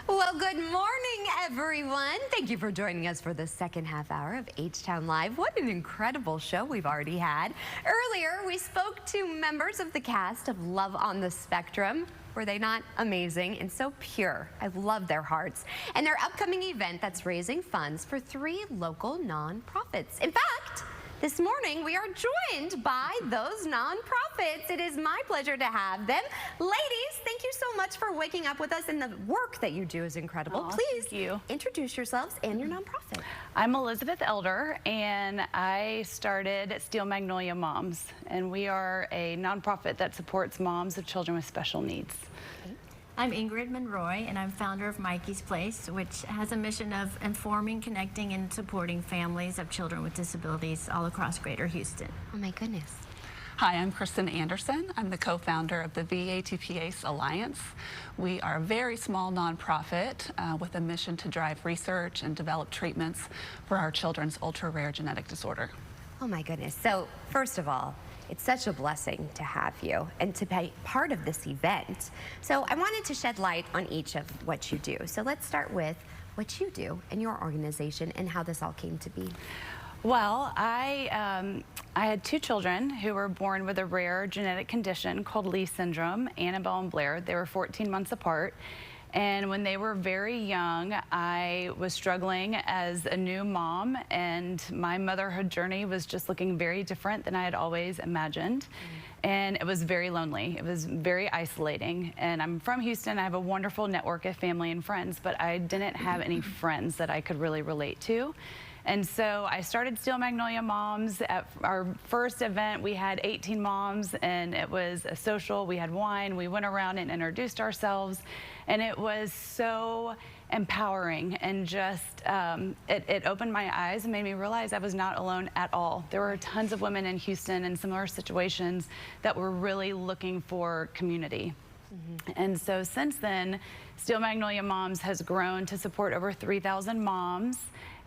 Well, good morning, everyone. Thank you for joining us for the second half hour of H-Town Live. What an incredible show we've already had. Earlier, we spoke to members of the cast of Love on the Spectrum. Were they not amazing and so pure? I love their hearts. And their upcoming event that's raising funds for 3 local nonprofits. In fact, this morning, we are joined by those nonprofits. It is my pleasure to have them. Ladies, thank you so much for waking up with us, and the work that you do is incredible. Please thank you. Introduce yourselves and your nonprofit. I'm Elizabeth Elder, and I started Steel Magnolia Moms, and we are a nonprofit that supports moms of children with special needs. I'm Ingrid Monroy, and I'm founder of Mikey's Place, which has a mission of informing, connecting, and supporting families of children with disabilities all across Greater Houston. Oh my goodness. Hi, I'm Kristen Anderson. I'm the co-founder of the VA2PACE Alliance. We are a very small nonprofit with a mission to drive research and develop treatments for our children's ultra-rare genetic disorder. Oh my goodness. So first of all, it's such a blessing to have you and to be part of this event. So I wanted to shed light on each of what you do. So let's start with what you do in your organization and how this all came to be. Well, I had 2 children who were born with a rare genetic condition called Lee syndrome, Annabelle and Blair. They were 14 months apart. And when they were very young, I was struggling as a new mom, and my motherhood journey was just looking very different than I had always imagined. And it was very lonely. It was very isolating. And I'm from Houston. I have a wonderful network of family and friends, but I didn't have any friends that I could really relate to. And so I started Steel Magnolia Moms. At our first event, we had 18 moms, and it was a social. We had wine. We went around and introduced ourselves, and it was so empowering, and just it opened my eyes and made me realize I was not alone at all. There were tons of women in Houston in similar situations that were really looking for community. And so since then, Steel Magnolia Moms has grown to support over 3,000 moms.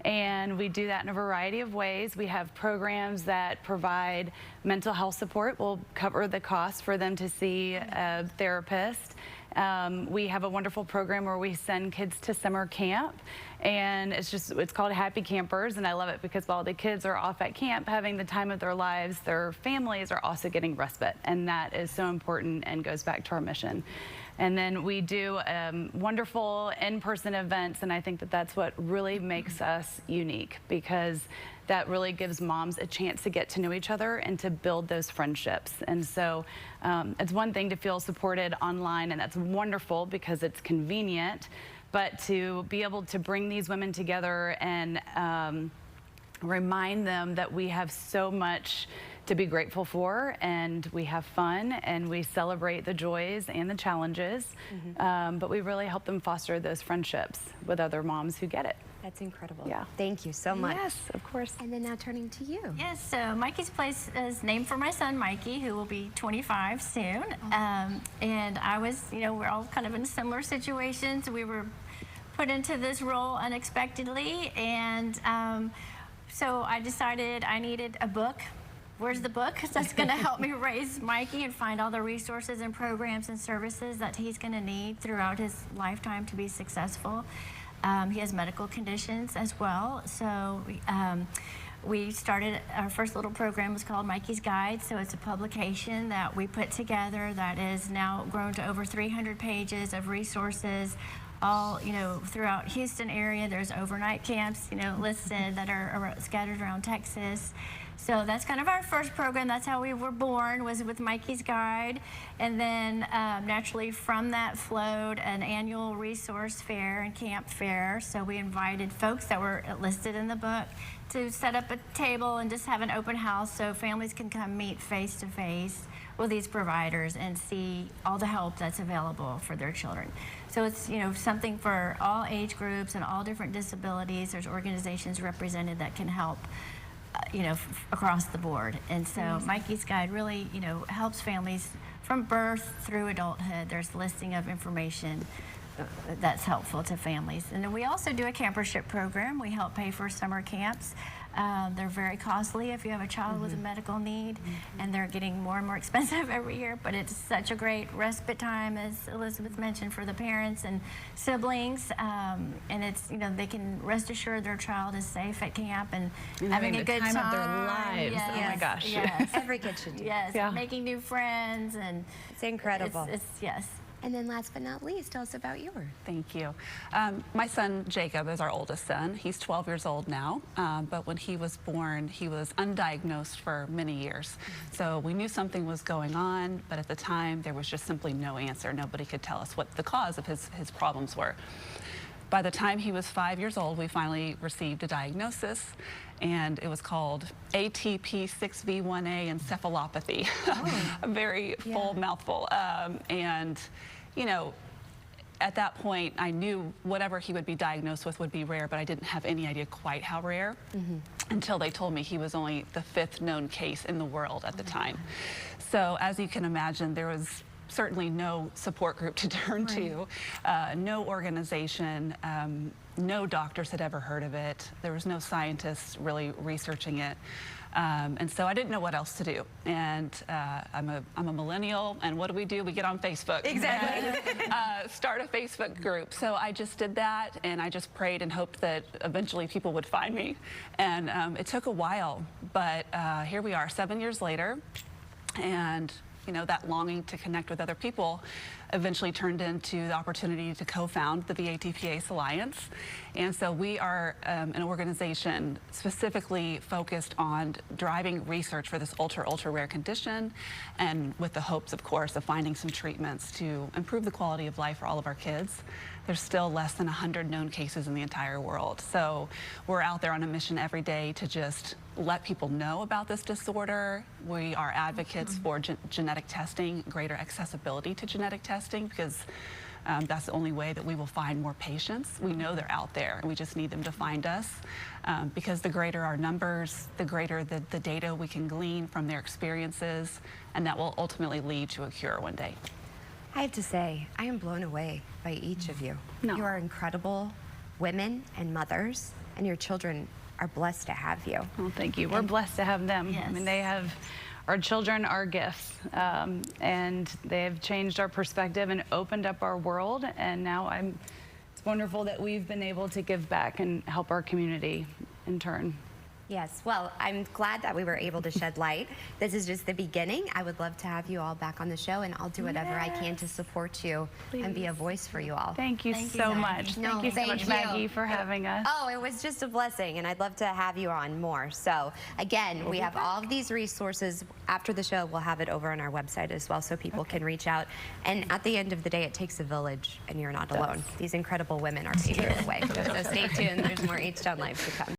And we do that in a variety of ways. We have programs that provide mental health support. We'll cover the cost for them to see a therapist. We have a wonderful program where we send kids to summer camp, and it's called Happy Campers, and I love it because while the kids are off at camp having the time of their lives, their families are also getting respite, and that is so important and goes back to our mission. And then we do wonderful in-person events, and I think that that's what really makes us unique, because that really gives moms a chance to get to know each other and to build those friendships. And so it's one thing to feel supported online, and that's wonderful because it's convenient, but to be able to bring these women together and remind them that we have so much to be grateful for, and we have fun, and we celebrate the joys and the challenges, but we really help them foster those friendships with other moms who get it. That's incredible. Yeah. Thank you so much. Yes, of course. And then now turning to you. Yes, so Mikey's Place is named for my son, Mikey, who will be 25 soon. And I was, we're all kind of in similar situations. We were put into this role unexpectedly, and so I decided I needed a book. Where's the book? That's going to help me raise Mikey and find all the resources and programs and services that he's going to need throughout his lifetime to be successful. He has medical conditions as well, so we started, our first little program was called Mikey's Guide. So it's a publication that we put together that is now grown to over 300 pages of resources, all throughout Houston area. There's overnight camps listed that are scattered around Texas. So that's kind of our first program. That's how we were born, was with Mikey's Guide. And then naturally from that flowed an annual resource fair and camp fair. So we invited folks that were listed in the book to set up a table and just have an open house so families can come meet face to face with these providers and see all the help that's available for their children. So it's something for all age groups and all different disabilities. There's organizations represented that can help across the board. And so Mikey's Guide really, helps families from birth through adulthood. There's a listing of information that's helpful to families. And then we also do a campership program. We help pay for summer camps They're very costly if you have a child with a medical need, and they're getting more and more expensive every year, but it's such a great respite time, as Elizabeth mentioned, for the parents and siblings, and it's, you know, they can rest assured their child is safe at camp and having a good time of their lives. Yes, Oh my gosh. yes. Every kid should do Yes, Yeah. making new friends, and It's incredible. yes. And then last but not least, tell us about yours. Thank you. My son, Jacob, is our oldest son. He's 12 years old now, but when he was born, he was undiagnosed for many years. So we knew something was going on, but at the time, there was just simply no answer. Nobody could tell us what the cause of his problems were. By the time he was 5 years old, we finally received a diagnosis, and it was called ATP6V1A encephalopathy. A very full mouthful. And, you know, at that point, I knew whatever he would be diagnosed with would be rare, but I didn't have any idea quite how rare until they told me he was only the 5th known case in the world at the time. So as you can imagine, there was certainly no support group to turn to, no organization, no doctors had ever heard of it. There was no scientists really researching it. And so I didn't know what else to do. And I'm a millennial, and what do? We get on Facebook. Exactly. Start a Facebook group. So I just did that, and I just prayed and hoped that eventually people would find me. And it took a while, but here we are 7 years later, and you know, that longing to connect with other people eventually turned into the opportunity to co-found the VATPACE Alliance. And so we are an organization specifically focused on driving research for this ultra rare condition, and with the hopes, of course, of finding some treatments to improve the quality of life for all of our kids. There's still less than 100 known cases in the entire world. So we're out there on a mission every day to just let people know about this disorder. We are advocates for genetic testing, greater accessibility to genetic testing, because that's the only way that we will find more patients. We know they're out there, and we just need them to find us, because the greater our numbers, the greater the data we can glean from their experiences, and that will ultimately lead to a cure one day. I have to say, I am blown away by each of you. No. You are incredible women and mothers, and your children are blessed to have you. Well, thank you. We're blessed to have them. Yes. I mean, they have, our children are gifts, and they have changed our perspective and opened up our world. And now it's wonderful that we've been able to give back and help our community in turn. Yes, well, I'm glad that we were able to shed light. This is just the beginning. I would love to have you all back on the show, and I'll do whatever I can to support you and be a voice for you all. Thank you Thank you, so Maggie. much. No, Thank you so thank much, you. Maggie, for having us. Oh, it was just a blessing, and I'd love to have you on more. So again, we have all of these resources. After the show, we'll have it over on our website as well, so people can reach out. And at the end of the day, it takes a village, and you're not alone. These incredible women are paving the way. So stay tuned. There's more H-Town Live to come.